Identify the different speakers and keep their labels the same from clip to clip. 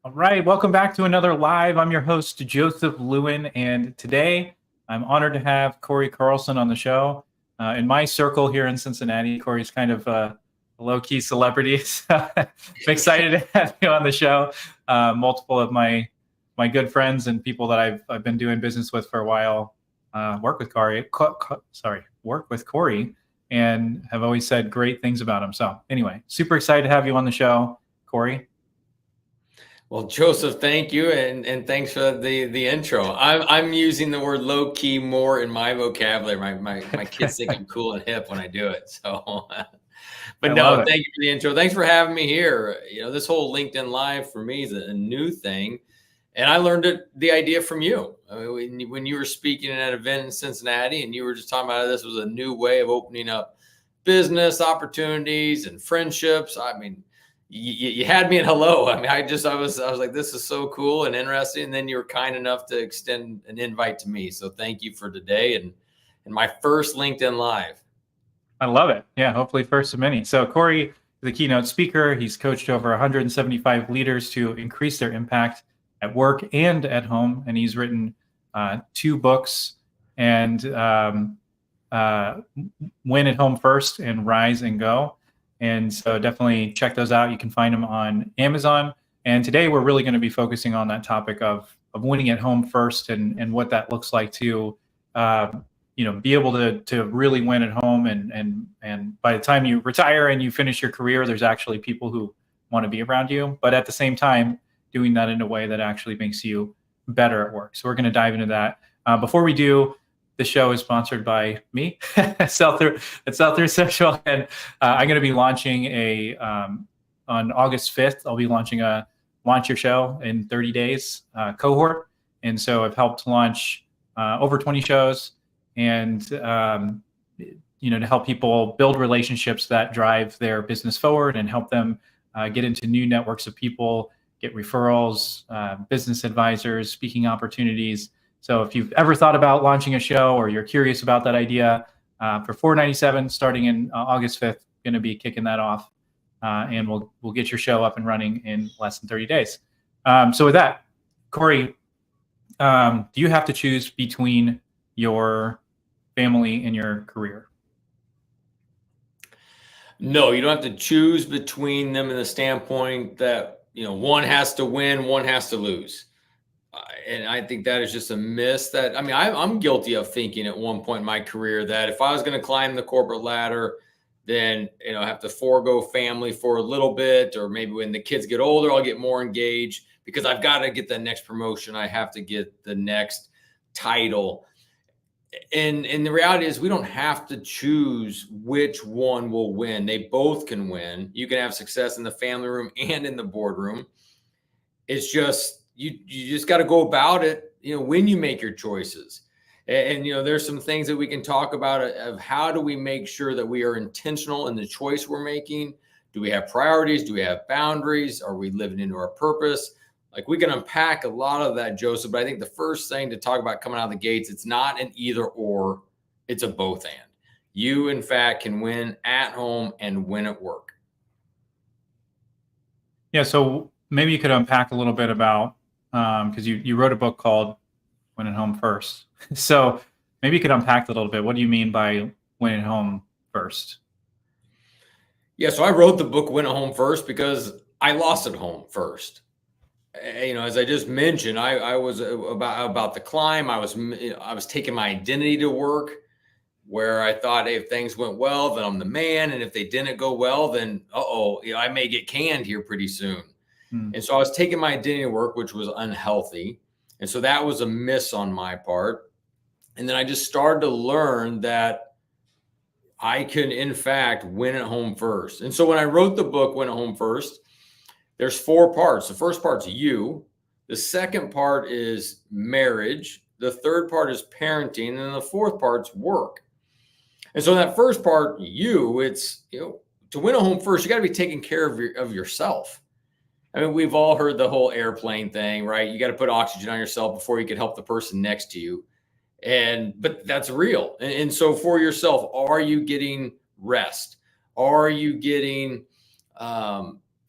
Speaker 1: All right, welcome back to another live. I'm your host, Joseph Lewin, and today I'm honored to have Cory Carlson on the show. In my circle here in Cincinnati, Cory's kind of a low-key celebrity, so I'm excited to have you on the show. Multiple of my good friends and people that I've been doing business with for a while work with Cory, and have always said great things about him. So anyway, super excited to have you on the show, Cory.
Speaker 2: Well, Joseph, thank you, and thanks for the intro. I'm using the word low key more in my vocabulary. My kids think I'm cool and hip when I do it. So, but
Speaker 1: I
Speaker 2: no,
Speaker 1: love it.
Speaker 2: thank you for the intro. Thanks for having me here. This whole LinkedIn Live for me is a new thing, and I learned the idea from you. I mean, when you were speaking at an event in Cincinnati, and you were just talking about how this was a new way of opening up business opportunities and friendships. I mean, you had me at hello. I mean, I was like, this is so cool and interesting. And then you were kind enough to extend an invite to me. So thank you for today and my first LinkedIn Live.
Speaker 1: I love it. Yeah, hopefully first of many. So Cory is a keynote speaker. He's coached over 175 leaders to increase their impact at work and at home. And he's written 2 books, and Win at Home First and Rise and Go. And so definitely check those out. You can find them on Amazon. And today we're really going to be focusing on that topic of winning at home first, and what that looks like to be able to really win at home. And by the time you retire and you finish your career, there's actually people who want to be around you. But at the same time, doing that in a way that actually makes you better at work. So we're going to dive into that. Before we do, the show is sponsored by me, Sell Through Social, and I'm going to be launching on August 5th. I'll be launching a Launch Your Show in 30 Days cohort, and so I've helped launch over 20 shows, and to help people build relationships that drive their business forward and help them get into new networks of people, get referrals, business advisors, speaking opportunities. So if you've ever thought about launching a show, or you're curious about that idea, for $497 starting in August 5th, going to be kicking that off, and we'll get your show up and running in less than 30 days. So with that, Cory, do you have to choose between your family and your career?
Speaker 2: No, you don't have to choose between them in the standpoint that one has to win, one has to lose. And I think that is just a miss. I'm guilty of thinking at one point in my career that if I was going to climb the corporate ladder, then I have to forego family for a little bit, or maybe when the kids get older, I'll get more engaged because I've got to get the next promotion. I have to get the next title. And the reality is we don't have to choose which one will win. They both can win. You can have success in the family room and in the boardroom. It's just, you just got to go about it, when you make your choices. And there's some things that we can talk about of how do we make sure that we are intentional in the choice we're making? Do we have priorities? Do we have boundaries? Are we living into our purpose? Like, we can unpack a lot of that, Joseph, but I think the first thing to talk about coming out of the gates, it's not an either or, it's a both and. You, in fact, can win at home and win at work.
Speaker 1: Yeah, so maybe you could unpack a little bit about, because you wrote a book called Win at Home First. So maybe you could unpack a little bit. What do you mean by win at home first?
Speaker 2: Yeah, so I wrote the book Win at Home First because I lost at home first. As I just mentioned, I was about the climb. I was taking my identity to work, where I thought, hey, if things went well, then I'm the man, and if they didn't go well, then I may get canned here pretty soon. And so I was taking my identity to work, which was unhealthy. And so that was a miss on my part. And then I just started to learn that I can, in fact, win at home first. And so when I wrote the book, Win at Home First, there's 4 parts. The first part's you. The second part is marriage. The third part is parenting. And then the fourth part's work. And so in that first part, it's, to win at home first, you got to be taking care of yourself. I mean, we've all heard the whole airplane thing, right? You got to put oxygen on yourself before you can help the person next to you. But that's real. And so for yourself, are you getting rest? Are you getting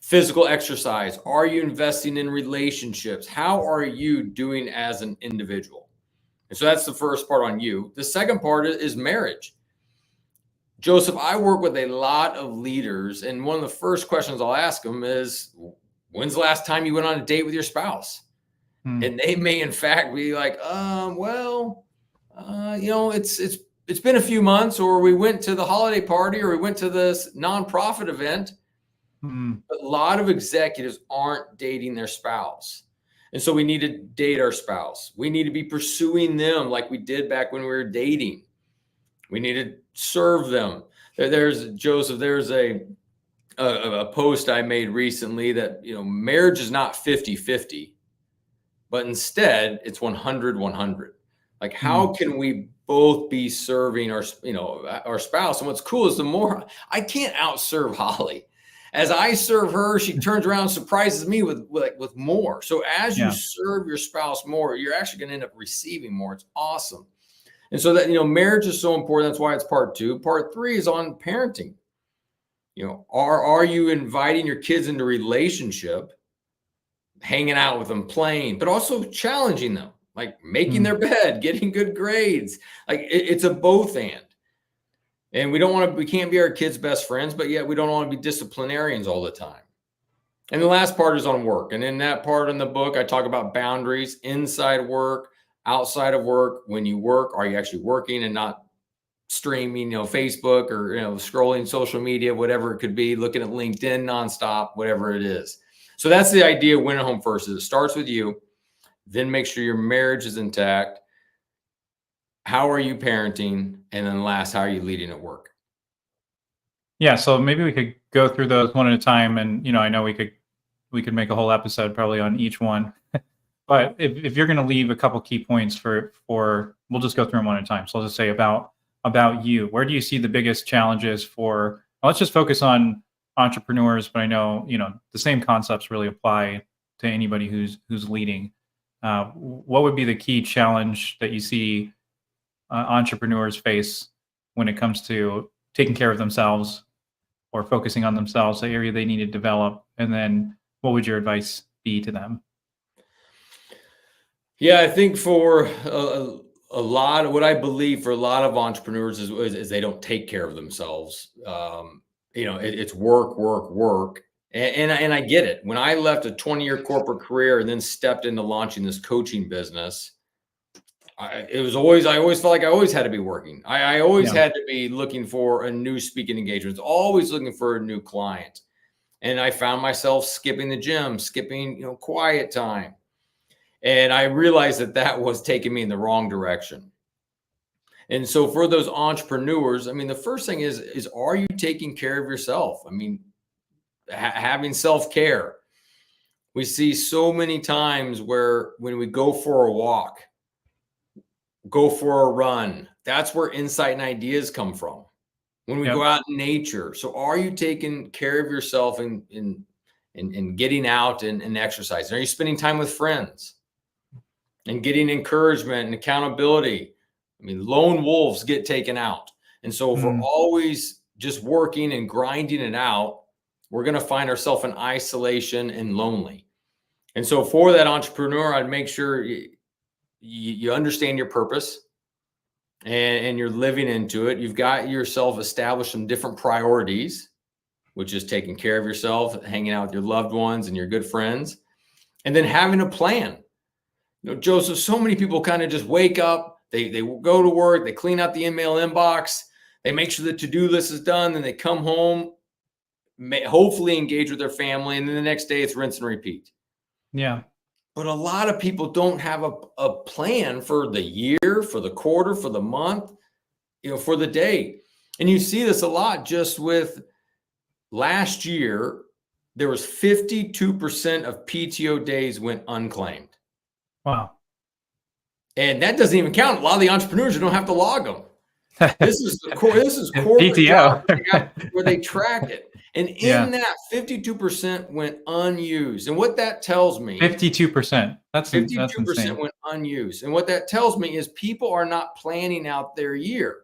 Speaker 2: Physical exercise. Are you investing in relationships? How are you doing as an individual? And so that's the first part on you. The second part is marriage. Joseph, I work with a lot of leaders, and one of the first questions I'll ask them is, when's the last time you went on a date with your spouse? And they may, in fact, be like, it's been a few months, or we went to the holiday party, or we went to this nonprofit event. But a lot of executives aren't dating their spouse. And so we need to date our spouse. We need to be pursuing them like we did back when we were dating. We need to serve them. There's a post I made recently that, marriage is not 50-50, but instead it's 100-100. Like, how can we both be serving our spouse? And what's cool is I can't outserve Holly. As I serve her, she turns around and surprises me with more. So as you serve your spouse more, you're actually going to end up receiving more. It's awesome. And so that, marriage is so important. That's why it's part 2. Part 3 is on parenting. Are you inviting your kids into relationship, hanging out with them, playing, but also challenging them, like making their bed, getting good grades. Like it's a both and. And we can't be our kids' best friends, but yet we don't want to be disciplinarians all the time. And the last part is on work. And in that part in the book, I talk about boundaries, inside work, outside of work. When you work, are you actually working and not streaming, Facebook or, scrolling social media, whatever it could be, looking at LinkedIn nonstop, whatever it is. So that's the idea of winning home first. Is it starts with you, then make sure your marriage is intact. How are you parenting? And then last, how are you leading at work?
Speaker 1: Yeah, so maybe we could go through those one at a time, and I know we could make a whole episode probably on each one. But if you're going to leave a couple key points for we'll just go through them one at a time. So I'll just say about you. Where do you see the biggest challenges for? Let's just focus on entrepreneurs, but I know the same concepts really apply to anybody who's leading. What would be the key challenge that you see entrepreneurs face when it comes to taking care of themselves or focusing on themselves, the area they need to develop? And then what would your advice be to them?
Speaker 2: Yeah, I think for a lot of what I believe for a lot of entrepreneurs is they don't take care of themselves. It's work. And I get it. When I left a 20-year corporate career and then stepped into launching this coaching business, I always felt like I always had to be working. I always had to be looking for a new speaking engagement, always looking for a new client. And I found myself skipping the gym, skipping, quiet time. And I realized that was taking me in the wrong direction. And so for those entrepreneurs, the first thing is are you taking care of yourself? Having self-care. We see so many times where when we go for a walk, go for a run, that's where insight and ideas come from. When we go out in nature. So are you taking care of yourself and getting out and exercising? Are you spending time with friends and getting encouragement and accountability? Lone wolves get taken out. And so if we're always just working and grinding it out, we're going to find ourselves in isolation and lonely. And so for that entrepreneur, I'd make sure you understand your purpose and you're living into it. You've got yourself established some different priorities, which is taking care of yourself, hanging out with your loved ones and your good friends, and then having a plan. Joseph, so many people kind of just wake up, they go to work, they clean out the email inbox, they make sure the to-do list is done, then they come home, hopefully engage with their family, and then the next day it's rinse and repeat.
Speaker 1: Yeah.
Speaker 2: But a lot of people don't have a plan for the year, for the quarter, for the month, for the day. And you see this a lot just with last year, there was 52% of PTO days went unclaimed.
Speaker 1: Wow.
Speaker 2: And that doesn't even count a lot of the entrepreneurs who don't have to log them. This is corporate
Speaker 1: PTO
Speaker 2: where they track it. And in that 52% went unused. And what that tells me
Speaker 1: 52%. That's
Speaker 2: 52%
Speaker 1: insane.
Speaker 2: went unused. And what that tells me is people are not planning out their year.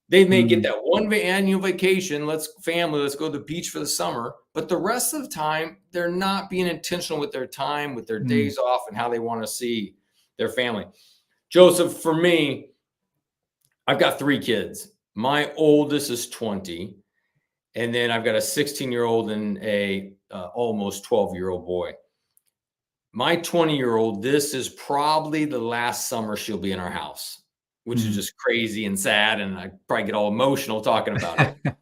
Speaker 2: They may get that one annual vacation. Let's go to the beach for the summer. But the rest of the time, they're not being intentional with their time, with their days off, and how they want to see their family. Joseph, for me, I've got 3 kids. My oldest is 20. And then I've got a 16-year-old and a almost 12-year-old boy. My 20-year-old, this is probably the last summer she'll be in our house, which is just crazy and sad. And I probably get all emotional talking about it.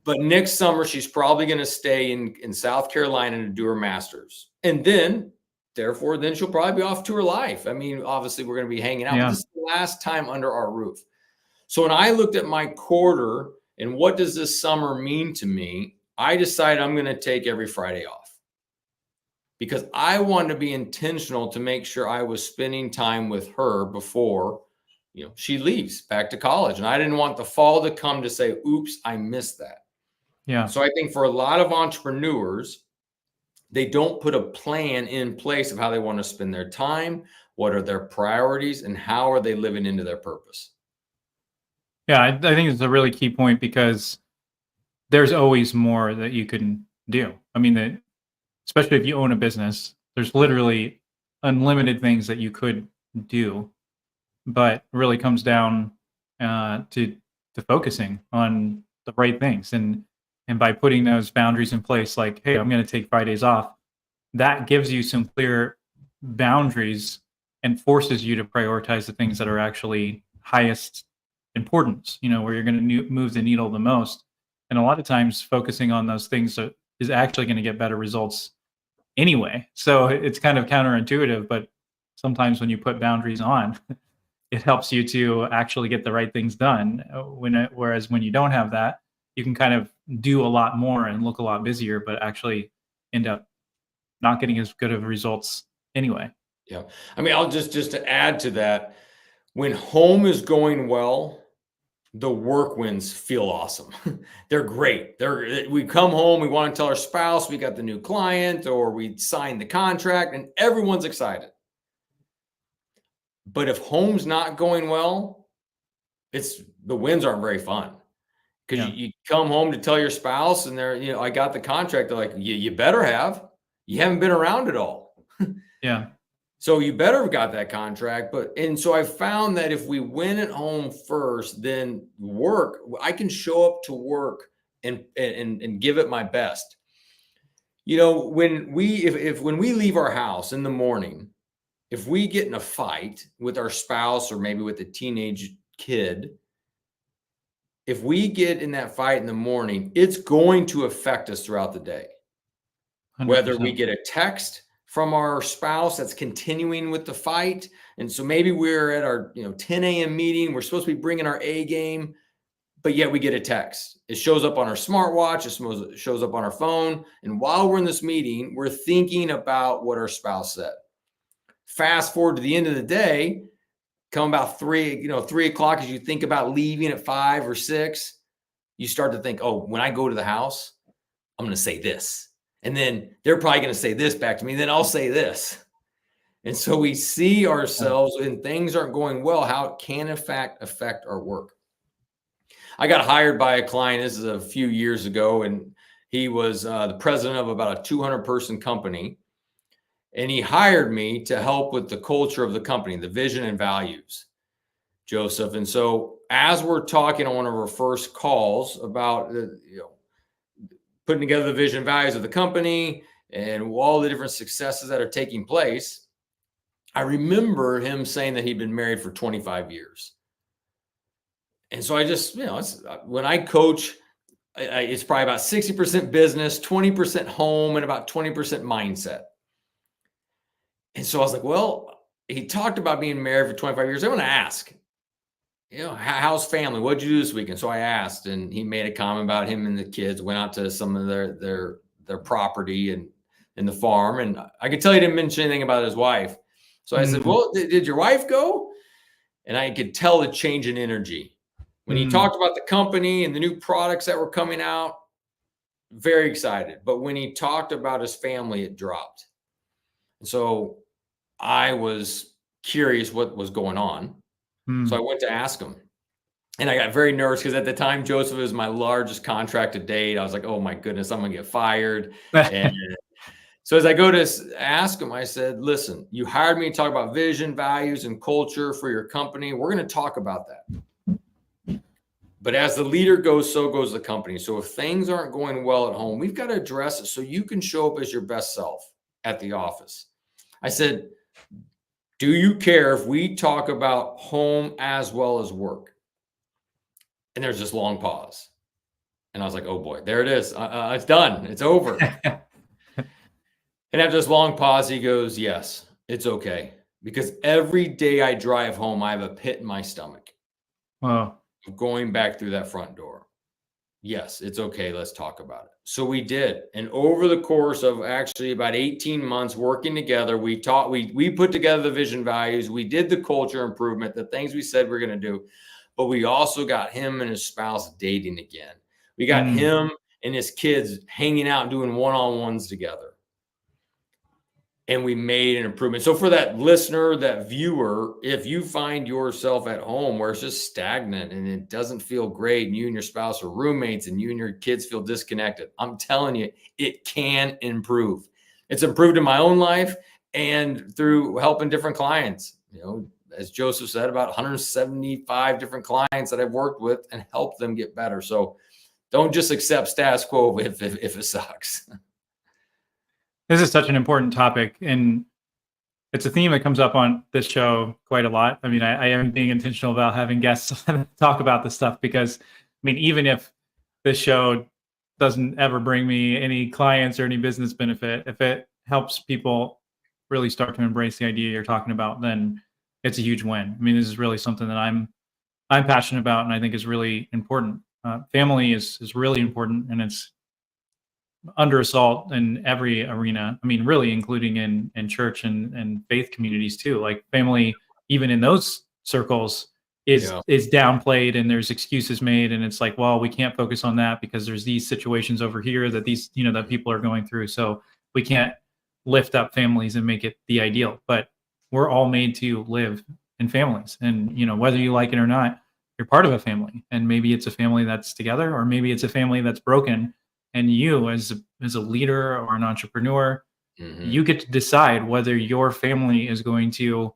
Speaker 2: But next summer, she's probably going to stay in South Carolina to do her master's. And then, therefore, then she'll probably be off to her life. I mean, obviously, we're going to be hanging out. But this is the last time under our roof. So when I looked at my quarter and what does this summer mean to me, I decided I'm going to take every Friday off. Because I wanted to be intentional to make sure I was spending time with her before, she leaves back to college. And I didn't want the fall to come to say, oops, I missed that.
Speaker 1: Yeah.
Speaker 2: So I think for a lot of entrepreneurs, they don't put a plan in place of how they want to spend their time, what are their priorities, and how are they living into their purpose.
Speaker 1: Yeah, I think it's a really key point because there's always more that you can do. I mean, especially if you own a business, there's literally unlimited things that you could do, but it really comes down to focusing on the right things. And by putting those boundaries in place, like, hey, I'm going to take Fridays off, that gives you some clear boundaries and forces you to prioritize the things that are actually highest importance, where you're going to move the needle the most. And a lot of times focusing on those things is actually going to get better results anyway. So it's kind of counterintuitive, but sometimes when you put boundaries on, it helps you to actually get the right things done. Whereas when you don't have that, you can kind of do a lot more and look a lot busier, but actually end up not getting as good of results anyway.
Speaker 2: Yeah. I mean, I'll just to add to that, when home is going well, the work wins feel awesome. They're great. We come home, we want to tell our spouse we got the new client or we signed the contract, and everyone's excited. But if home's not going well, the wins aren't very fun. Because you come home to tell your spouse and they're, I got the contract. They're like, you better have. You haven't been around at all.
Speaker 1: Yeah.
Speaker 2: So you better have got that contract. And so I found that if we win at home first, then I can show up to work and give it my best. When we leave our house in the morning, if we get in a fight with our spouse or maybe with a teenage kid, if we get in that fight in the morning, it's going to affect us throughout the day. 100%. Whether we get a text from our spouse that's continuing with the fight. And so maybe we're at our 10 a.m. meeting. We're supposed to be bringing our A game, but yet we get a text. It shows up on our smartwatch. It shows up on our phone. And while we're in this meeting, we're thinking about what our spouse said. Fast forward to the end of the day, come about 3 o'clock, as you think about leaving at 5 or 6, you start to think, oh, when I go to the house, I'm going to say this. And then they're probably going to say this back to me. Then I'll say this. And so we see ourselves when things aren't going well, how it can in fact affect our work. I got hired by a client. This is a few years ago, and he was the president of about a 200-person company. And he hired me to help with the culture of the company, the vision and values, Joseph. And so as we're talking on one of our first calls about putting together the vision and values of the company and all the different successes that are taking place, I remember him saying that he'd been married for 25 years. And so I just, when I coach, it's probably about 60% business, 20% home, and about 20% mindset. And so I was like, well, he talked about being married for 25 years. I want to ask, how's family? What'd you do this weekend? So I asked, and he made a comment about him and the kids went out to some of their property and in the farm. And I could tell he didn't mention anything about his wife. So I said, well, did your wife go? And I could tell the change in energy. When he talked about the company and the new products that were coming out, very excited. But when he talked about his family, it dropped. And so I was curious what was going on. So I went to ask him. And I got very nervous because at the time, Joseph was my largest contract to date. I was like, oh my goodness, I'm going to get fired. And so as I go to ask him, I said, listen, you hired me to talk about vision, values, and culture for your company. We're going to talk about that. But as the leader goes, so goes the company. So if things aren't going well at home, we've got to address it so you can show up as your best self at the office. I said, do you care if we talk about home as well as work? And there's this long pause. And I was like, oh boy, there it is. It's done. It's over. And after this long pause, he goes, yes, it's okay. Because every day I drive home, I have a pit in my stomach.
Speaker 1: Wow.
Speaker 2: Going back through that front door. Yes, it's okay. Let's talk about it. So we did. And over the course of actually about 18 months working together, we put together the vision values. We did the culture improvement, the things we said we're going to do. But we also got him and his spouse dating again. We got him and his kids hanging out and doing one-on-ones together. And we made an improvement. So for that listener, that viewer, if you find yourself at home where it's just stagnant and it doesn't feel great, and you and your spouse are roommates and you and your kids feel disconnected, I'm telling you, it can improve. It's improved in my own life and through helping different clients. You know, as Joseph said, about 175 different clients that I've worked with and helped them get better. So don't just accept status quo if it sucks.
Speaker 1: This is such an important topic, and it's a theme that comes up on this show quite a lot. I mean, I am being intentional about having guests talk about this stuff because, I mean, even if this show doesn't ever bring me any clients or any business benefit, if it helps people really start to embrace the idea you're talking about, then it's a huge win. I mean, this is really something that I'm passionate about, and I think is really important. Family is really important, and it's under assault in every arena. I mean, really, including in church and faith communities too. Like family, even in those circles, is downplayed, and there's excuses made, and it's like, well, we can't focus on that because there's these situations over here that that people are going through, so we can't lift up families and make it the ideal. But we're all made to live in families, and whether you like it or not, you're part of a family, and maybe it's a family that's together, or maybe it's a family that's broken. And you, as a leader or an entrepreneur, you get to decide whether your family is going to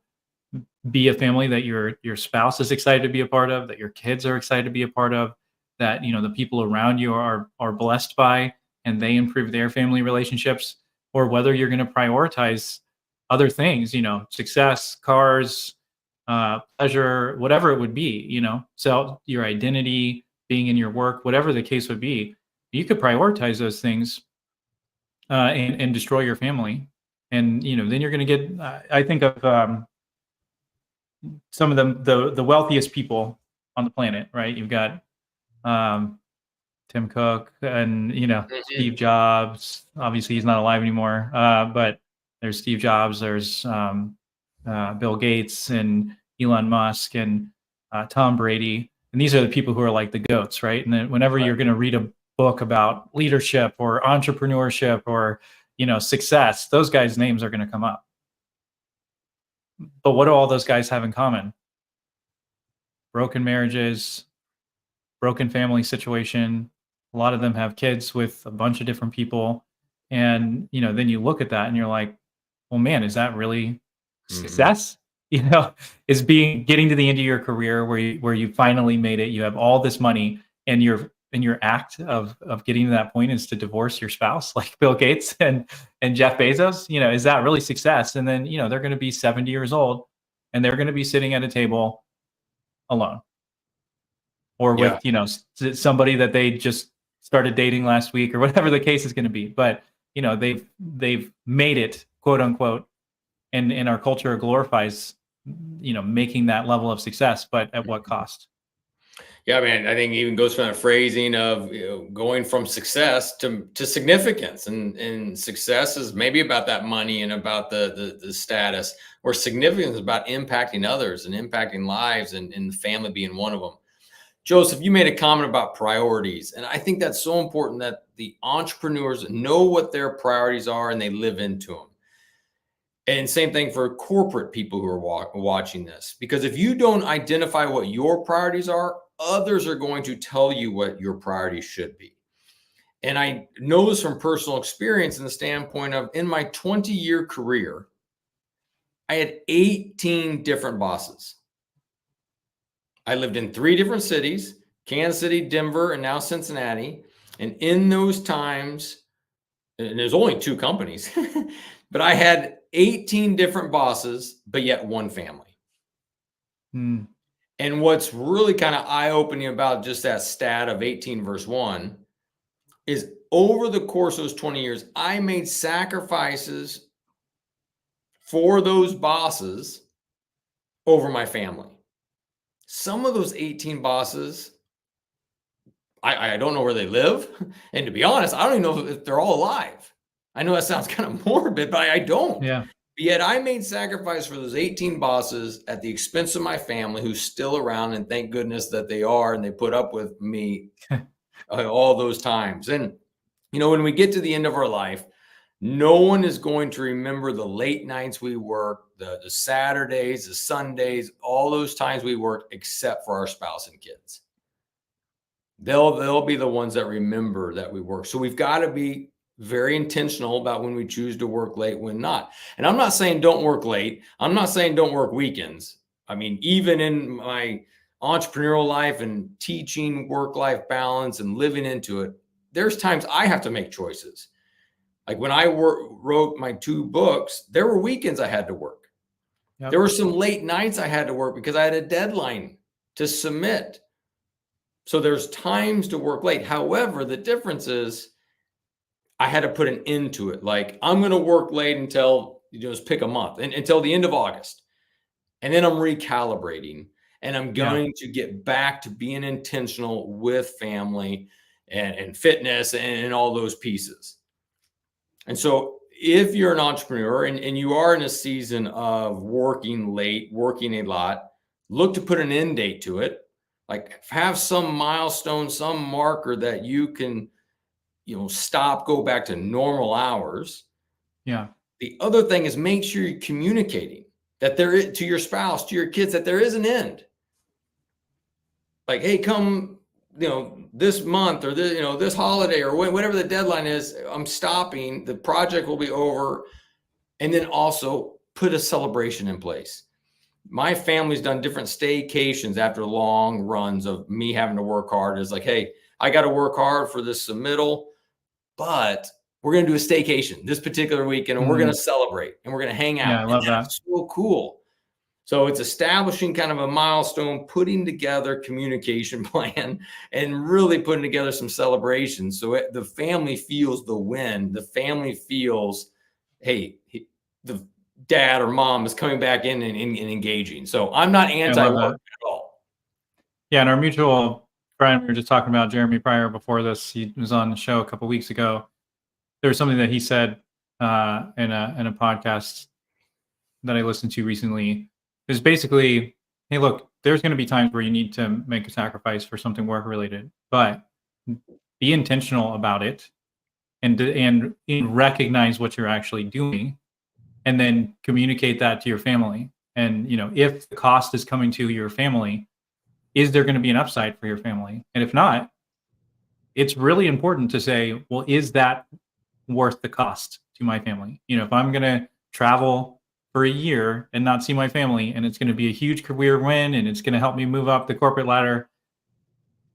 Speaker 1: be a family that your spouse is excited to be a part of, that your kids are excited to be a part of, that the people around you are blessed by, and they improve their family relationships, or whether you're going to prioritize other things, success, cars, pleasure, whatever it would be, so your identity, being in your work, whatever the case would be. You could prioritize those things and destroy your family. And, then you're going to get, I think of some of the wealthiest people on the planet, right? You've got Tim Cook and, Steve Jobs. Obviously, he's not alive anymore. But there's Steve Jobs, there's Bill Gates and Elon Musk and Tom Brady. And these are the people who are like the GOATs, right? And then whenever you're going to read a book about leadership or entrepreneurship or success, those guys' names are going to come up. But what do all those guys have in common? Broken marriages, broken family situation. A lot of them have kids with a bunch of different people, and then you look at that and you're like, well, man, is that really success? Is getting to the end of your career where you finally made it, you have all this money, and your act of getting to that point is to divorce your spouse, like Bill Gates and Jeff Bezos. Is that really success? And then they're going to be 70 years old, and they're going to be sitting at a table alone, or with somebody that they just started dating last week, or whatever the case is going to be. But they've made it, quote unquote, and our culture glorifies making that level of success, but at what cost?
Speaker 2: Yeah, I mean, I think it even goes from that phrasing of going from success to significance, and success is maybe about that money and about the status, where significance is about impacting others and impacting lives, and the family being one of them. Joseph, you made a comment about priorities, and I think that's so important that the entrepreneurs know what their priorities are and they live into them. And same thing for corporate people who are watching this, because if you don't identify what your priorities are, others are going to tell you what your priorities should be. And I know this from personal experience in the standpoint of, in my 20-year career, I had 18 different bosses. I lived in 3 different cities, Kansas City, Denver, and now Cincinnati. And in those times, and there's only 2 companies, but I had 18 different bosses, but yet one family.
Speaker 1: Mm.
Speaker 2: And what's really kind of eye-opening about just that stat of 18 versus 1 is, over the course of those 20 years, I made sacrifices for those bosses over my family. Some of those 18 bosses, I don't know where they live. And to be honest, I don't even know if they're all alive. I know that sounds kind of morbid, but I don't.
Speaker 1: Yeah.
Speaker 2: Yet I made sacrifice for those 18 bosses at the expense of my family, who's still around, and thank goodness that they are, and they put up with me all those times. And, when we get to the end of our life, no one is going to remember the late nights we worked, the Saturdays, the Sundays, all those times we worked, except for our spouse and kids. They'll be the ones that remember that we work. So we've got to be very intentional about when we choose to work late, when not. And I'm not saying don't work late. I'm not saying don't work weekends. I mean, even in my entrepreneurial life and teaching work-life balance and living into it, there's times I have to make choices. Like when I wrote my 2 books, there were weekends I had to work. Yep. There were some late nights I had to work because I had a deadline to submit. So there's times to work late. However, the difference is I had to put an end to it. Like, I'm going to work late until, just pick a month, and until the end of August. And then I'm recalibrating, and I'm going to get back to being intentional with family and fitness and all those pieces. And so if you're an entrepreneur and you are in a season of working late, working a lot, look to put an end date to it. Like, have some milestone, some marker that you can, stop, go back to normal hours.
Speaker 1: Yeah.
Speaker 2: The other thing is, make sure you're communicating that there is, to your spouse, to your kids, that there is an end. Like, hey, come, this month or this, this holiday or whatever the deadline is, I'm stopping, the project will be over. And then also put a celebration in place. My family's done different staycations after long runs of me having to work hard. It's like, hey, I got to work hard for this submittal, but we're going to do a staycation this particular weekend, and we're going to celebrate, and we're going to hang out.
Speaker 1: Yeah, I love that.
Speaker 2: That's so cool. So it's establishing kind of a milestone, putting together communication plan, and really putting together some celebrations. So the family feels the win. The family feels, hey, the dad or mom is coming back in and engaging. So I'm not anti-work at all.
Speaker 1: Yeah, and our mutual friend, we were just talking about Jeremy Pryor before this. He was on the show a couple of weeks ago. There was something that he said in a podcast that I listened to recently. It was basically, hey, look, there's going to be times where you need to make a sacrifice for something work related, but be intentional about it and recognize what you're actually doing, and then communicate that to your family. And, if the cost is coming to your family, is there going to be an upside for your family? And if not, it's really important to say, well, is that worth the cost to my family? If I'm going to travel for a year and not see my family, and it's going to be a huge career win, and it's going to help me move up the corporate ladder,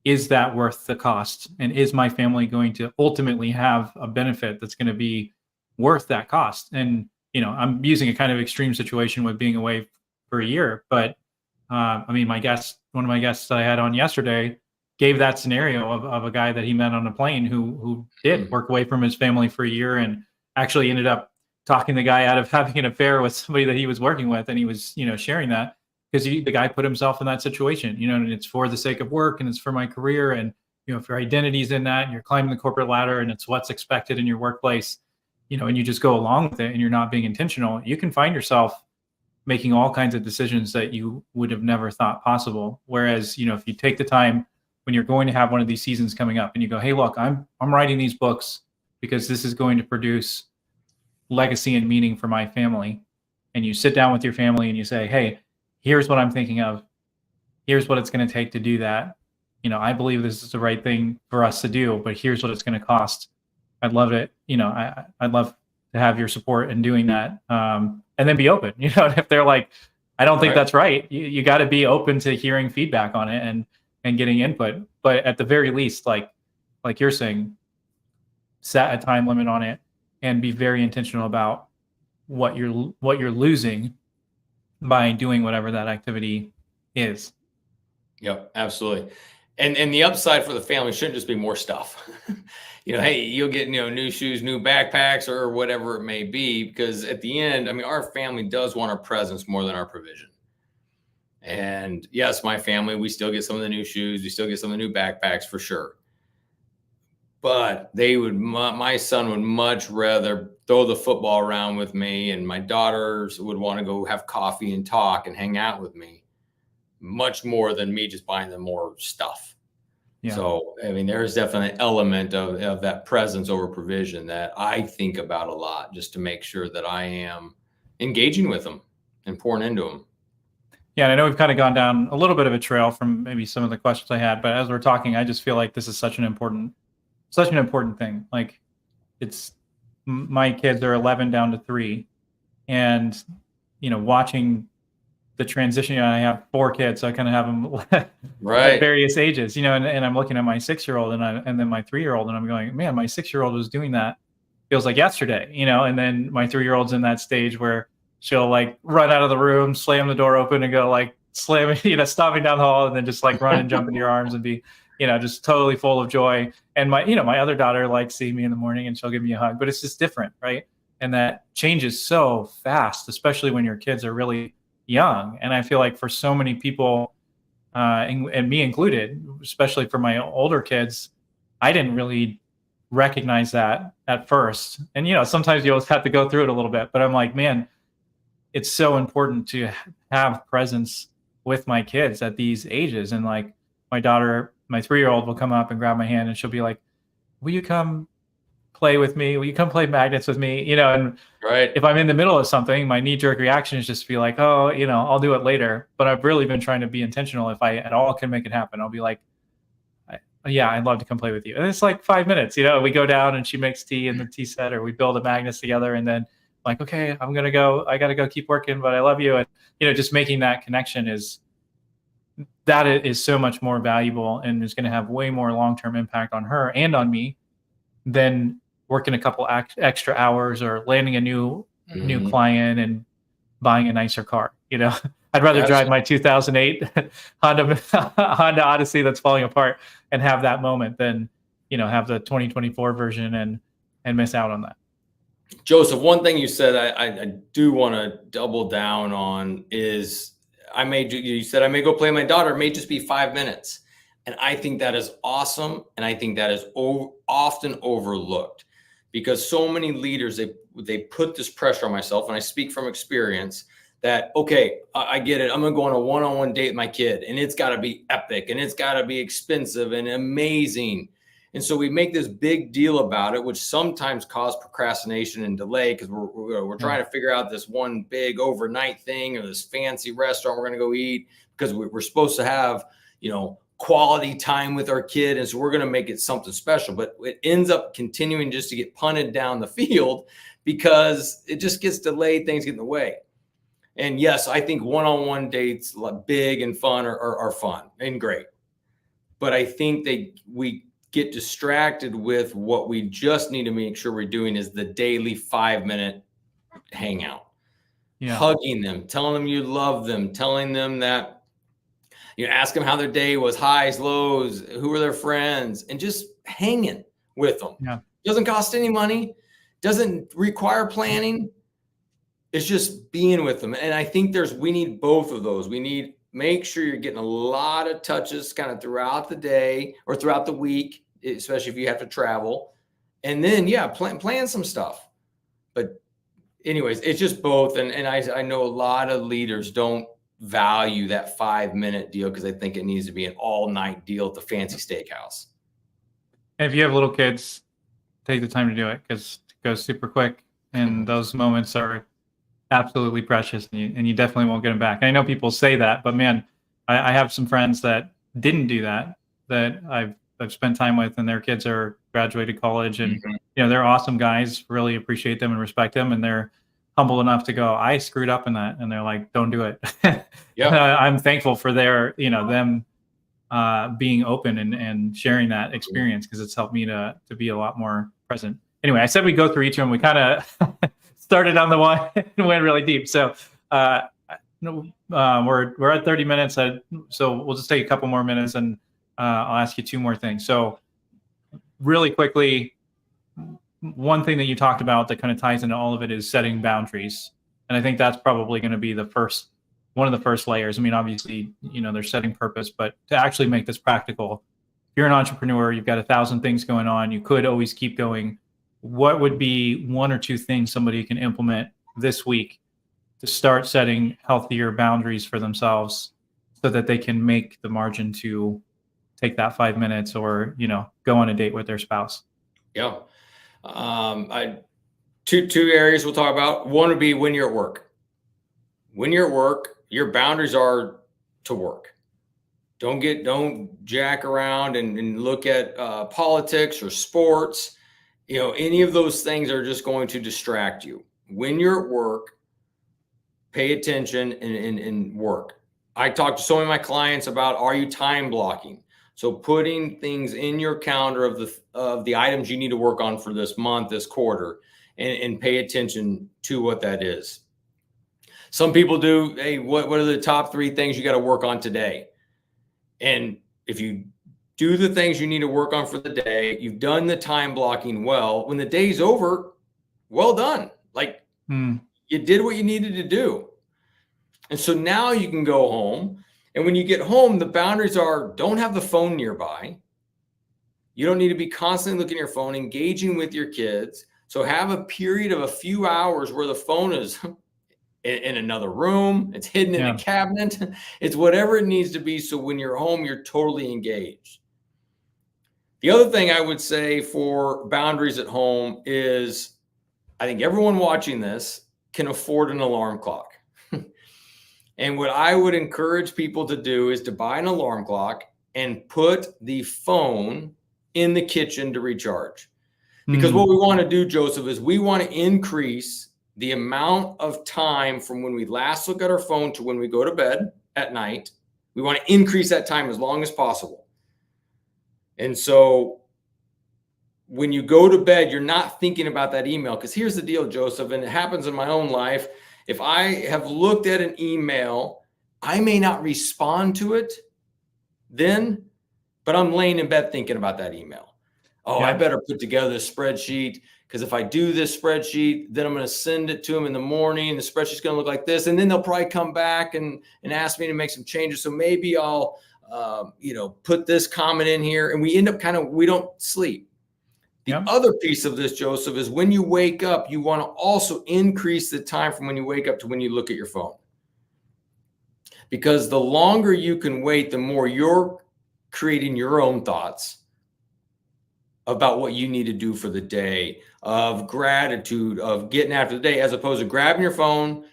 Speaker 1: is that worth the cost? And is my family going to ultimately have a benefit that's going to be worth that cost? And, I'm using a kind of extreme situation with being away for a year, but one of my guests that I had on yesterday gave that scenario of a guy that he met on a plane who did work away from his family for a year, and actually ended up talking the guy out of having an affair with somebody that he was working with. And he was, sharing that because the guy put himself in that situation, and it's for the sake of work, and it's for my career. And, if your identity's in that, and you're climbing the corporate ladder, and it's what's expected in your workplace, and you just go along with it, and you're not being intentional, you can find yourself making all kinds of decisions that you would have never thought possible. Whereas, if you take the time when you're going to have one of these seasons coming up, and you go, hey, look, I'm writing these books because this is going to produce legacy and meaning for my family. And you sit down with your family and you say, hey, here's what I'm thinking of. Here's what it's going to take to do that. I believe this is the right thing for us to do, but here's what it's going to cost. I'd love it. I'd love to have your support in doing that. And then be open, if they're like, I don't think
Speaker 2: Right.
Speaker 1: that's right. You got to be open to hearing feedback on it and getting input. But at the very least, like you're saying, set a time limit on it and be very intentional about what you're losing by doing whatever that activity is.
Speaker 2: Yep, absolutely. And the upside for the family shouldn't just be more stuff. Hey, you'll get, new shoes, new backpacks, or whatever it may be, because at the end, I mean, our family does want our presence more than our provision. And yes, my family, we still get some of the new shoes, we still get some of the new backpacks for sure. But my son would much rather throw the football around with me, and my daughters would want to go have coffee and talk and hang out with me much more than me just buying them more stuff.
Speaker 1: Yeah.
Speaker 2: So, I mean, there's definitely an element of that presence over provision that I think about a lot, just to make sure that I am engaging with them and pouring into them.
Speaker 1: Yeah, and I know we've kind of gone down a little bit of a trail from maybe some of the questions I had, but as we're talking, I just feel like this is such an important thing. Like, my kids are 11 down to 3, and watching the transition. I have 4 kids, so I kind of have them
Speaker 2: Right.
Speaker 1: at various ages. And I'm looking at my 6-year-old and then my 3-year-old, and I'm going, man, my 6-year-old was doing that, feels like yesterday. And then my 3-year-old's in that stage where she'll like run out of the room, slam the door open, and go like slamming, stomping down the hall, and then just like run and jump into your arms and be, just totally full of joy. And my other daughter likes seeing me in the morning, and she'll give me a hug, but it's just different, right? And that changes so fast, especially when your kids are really young. And I feel like for so many people, and me included, especially for my older kids, I didn't really recognize that at first. And sometimes you always have to go through it a little bit, but I'm like, man, it's so important to have presence with my kids at these ages. And like my daughter, my 3-year-old will come up and grab my hand, and she'll be like, will you come play with me? Will you come play magnets with me? And
Speaker 2: Right.
Speaker 1: if I'm in the middle of something, my knee-jerk reaction is just to be like, oh, I'll do it later. But I've really been trying to be intentional. If I at all can make it happen, I'll be like, yeah, I'd love to come play with you. And it's like 5 minutes, we go down and she makes tea in the tea set, or we build a magnets together, and then like, okay, I got to go keep working, but I love you. And, just making that connection is so much more valuable, and is going to have way more long-term impact on her and on me than working a couple extra hours or landing a new client and buying a nicer car. I'd rather drive my 2008 Honda Odyssey that's falling apart and have that moment than, have the 2024 version and miss out on that.
Speaker 2: Joseph, one thing you said I do want to double down on is you said I may go play with my daughter. It may just be 5 minutes. And I think that is awesome. And I think that is often overlooked, because so many leaders, they put this pressure on myself. And I speak from experience that, okay, I get it. I'm going to go on a one-on-one date with my kid, and it's got to be epic, and it's got to be expensive and amazing. And so we make this big deal about it, which sometimes causes procrastination and delay, because we're trying to figure out this one big overnight thing, or this fancy restaurant we're going to go eat, because we're supposed to have, quality time with our kid. And so we're going to make it something special, but it ends up continuing just to get punted down the field because it just gets delayed. Things get in the way. And yes, I think one-on-one dates, like big and fun, are fun and great. But I think we get distracted with what we just need to make sure we're doing is the daily 5-minute hangout. Yeah. Hugging them, telling them you love them, telling them that, ask them how their day was, highs, lows, who are their friends, and just hanging with them. Yeah. Doesn't cost any money, doesn't require planning. It's just being with them. And I think we need both of those. We need make sure you're getting a lot of touches kind of throughout the day or throughout the week, especially if you have to travel. And then, plan some stuff. But anyways, it's just both. And I know a lot of leaders don't value that 5-minute deal because they think it needs to be an all-night deal at the fancy steakhouse.
Speaker 1: And if you have little kids, take the time to do it, because it goes super quick, and those moments are absolutely precious, and you definitely won't get them back. And I know people say that, but man, I have some friends that didn't do that, that I've spent time with, and their kids are graduated college, and
Speaker 2: Mhm.
Speaker 1: they're awesome guys. Really appreciate them and respect them, and they're humble enough to go, I screwed up in that, and they're like, don't do it.
Speaker 2: Yeah.
Speaker 1: I'm thankful for their them being open and sharing that experience, because it's helped me to be a lot more present. Anyway, I said we go through each of them. We kind of started on the one and went really deep. So we're at 30 minutes. So we'll just take a couple more minutes, and I'll ask you two more things. So really quickly, one thing that you talked about that kind of ties into all of it is setting boundaries. And I think that's probably going to be one of the first layers. I mean, obviously, they're setting purpose, but to actually make this practical, if you're an entrepreneur, you've got 1,000 things going on, you could always keep going. What would be one or two things somebody can implement this week to start setting healthier boundaries for themselves, so that they can make the margin to take that 5 minutes, or, go on a date with their spouse?
Speaker 2: Yeah. Two areas we'll talk about. One would be when you're at work. When you're at work, your boundaries are to work. Don't jack around and look at politics or sports. Any of those things are just going to distract you. When you're at work, pay attention and work. I talk to so many of my clients about, are you time blocking? So putting things in your calendar of the items you need to work on for this month, this quarter, and pay attention to what that is. Some people do, hey, what are the top 3 things you got to work on today? And if you do the things you need to work on for the day, you've done the time blocking well. When the day's over, well done. Like you did what you needed to do. And so now you can go home. And when you get home, the boundaries are, don't have the phone nearby. You don't need to be constantly looking at your phone, engaging with your kids. So have a period of a few hours where the phone is in another room, it's hidden in a cabinet, it's whatever it needs to be. So when you're home, you're totally engaged. The other thing I would say for boundaries at home is, I think everyone watching this can afford an alarm clock. And what I would encourage people to do is to buy an alarm clock and put the phone in the kitchen to recharge. Because what we want to do, Joseph, is we want to increase the amount of time from when we last look at our phone to when we go to bed at night. We want to increase that time as long as possible. And so when you go to bed, you're not thinking about that email. Because here's the deal, Joseph, and it happens in my own life. If I have looked at an email, I may not respond to it then, but I'm laying in bed thinking about that email. Oh, I better put together a spreadsheet, because if I do this spreadsheet, then I'm going to send it to them in the morning. The spreadsheet's going to look like this. And then they'll probably come back and ask me to make some changes. So maybe I'll, put this comment in here, and we end up we don't sleep. The other piece of this, Joseph, is when you wake up, you want to also increase the time from when you wake up to when you look at your phone. Because the longer you can wait, the more you're creating your own thoughts about what you need to do for the day, of gratitude, of getting after the day, as opposed to grabbing your phone,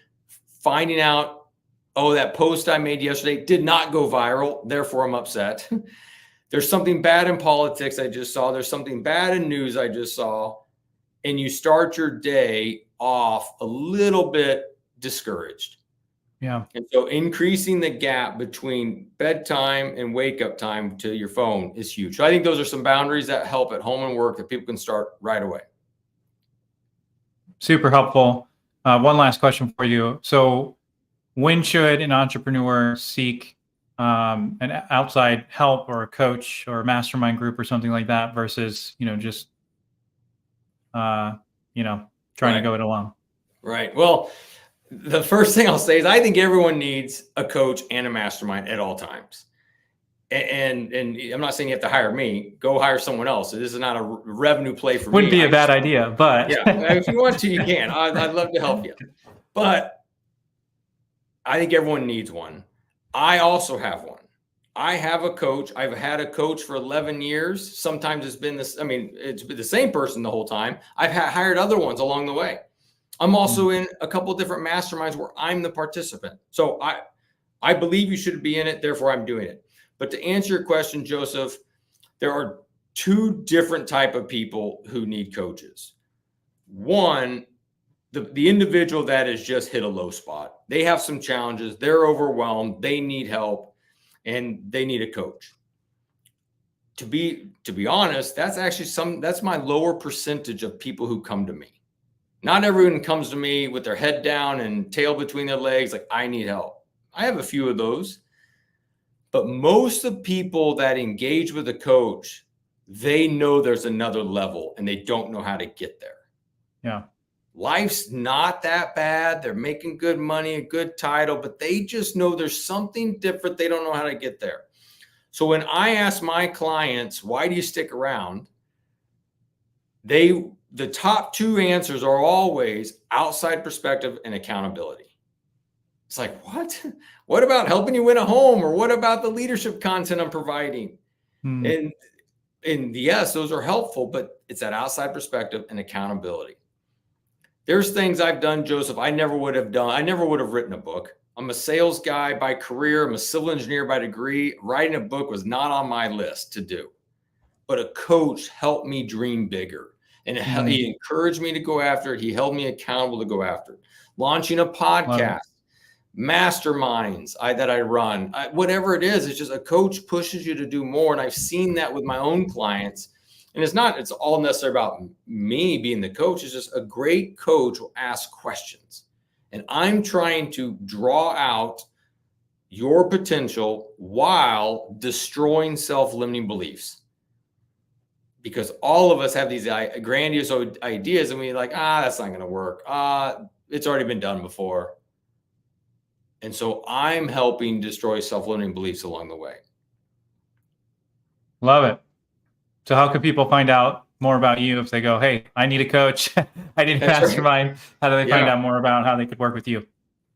Speaker 2: finding out, oh, that post I made yesterday did not go viral, therefore I'm upset. There's something bad in politics I just saw. There's something bad in news I just saw. And you start your day off a little bit discouraged. Yeah. And so increasing the gap between bedtime and wake up time to your phone is huge. So I think those are some boundaries that help at home and work that people can start right away.
Speaker 1: Super helpful. One last question for you. So when should an entrepreneur seek an outside help, or a coach, or a mastermind group, or something like that, versus, just, trying to go it alone?
Speaker 2: Right. Well, the first thing I'll say is I think everyone needs a coach and a mastermind at all times. And I'm not saying you have to hire me. Go hire someone else. This is not a revenue play for me.
Speaker 1: Wouldn't be a bad idea, but
Speaker 2: yeah, if you want to, you can. I'd love to help you. But I think everyone needs one. I also have one. I have a coach. I've had a coach for 11 years. Sometimes it's been this. I mean, it's been the same person the whole time. I've hired other ones along the way. I'm also in a couple of different masterminds where I'm the participant. So I believe you should be in it. Therefore, I'm doing it. But to answer your question, Joseph, there are two different type of people who need coaches. One, the individual that has just hit a low spot. They have some challenges. They're overwhelmed. They need help, and they need a coach. To be honest, that's my lower percentage of people who come to me. Not everyone comes to me with their head down and tail between their legs, like, I need help. I have a few of those. But most of the people that engage with a coach, they know there's another level and they don't know how to get there.
Speaker 1: Yeah.
Speaker 2: Life's not that bad. They're making good money, a good title, but they just know there's something different. They don't know how to get there. So when I ask my clients, why do you stick around? The top two answers are always outside perspective and accountability. It's like, what? What about helping you win a home? Or what about the leadership content I'm providing? And yes, those are helpful, but it's that outside perspective and accountability. There's things I've done, Joseph, I never would have done. I never would have written a book. I'm a sales guy by career. I'm a civil engineer by degree. Writing a book was not on my list to do. But a coach helped me dream bigger. And he encouraged me to go after it. He held me accountable to go after it. Launching a podcast, masterminds that I run, whatever it is, it's just a coach pushes you to do more. And I've seen that with my own clients. And it's all necessarily about me being the coach. It's just a great coach will ask questions. And I'm trying to draw out your potential while destroying self-limiting beliefs. Because all of us have these grandiose ideas and we're like, that's not going to work. It's already been done before. And so I'm helping destroy self-limiting beliefs along the way.
Speaker 1: Love it. So how can people find out more about you if they go, hey, I need a coach, I need a mastermind? Right. How do they find out more about how they could work with you?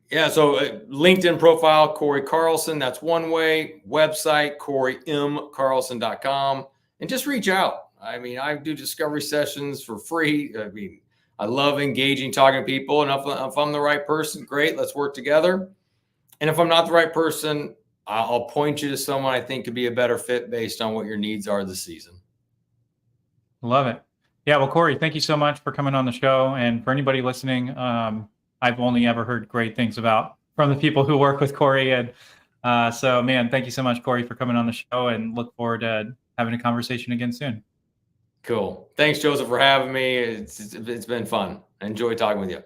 Speaker 2: Yeah, so LinkedIn profile, Cory Carlson, that's one way. Website, CoryMCarlson.com. And just reach out. I mean, I do discovery sessions for free. I mean, I love engaging, talking to people. And if I'm the right person, great, let's work together. And if I'm not the right person, I'll point you to someone I think could be a better fit based on what your needs are this season.
Speaker 1: Love it. Yeah. Well, Cory, thank you so much for coming on the show. And for anybody listening, I've only ever heard great things from the people who work with Cory. And so, man, thank you so much, Cory, for coming on the show, and look forward to having a conversation again soon.
Speaker 2: Cool. Thanks, Joseph, for having me. It's been fun. I enjoy talking with you.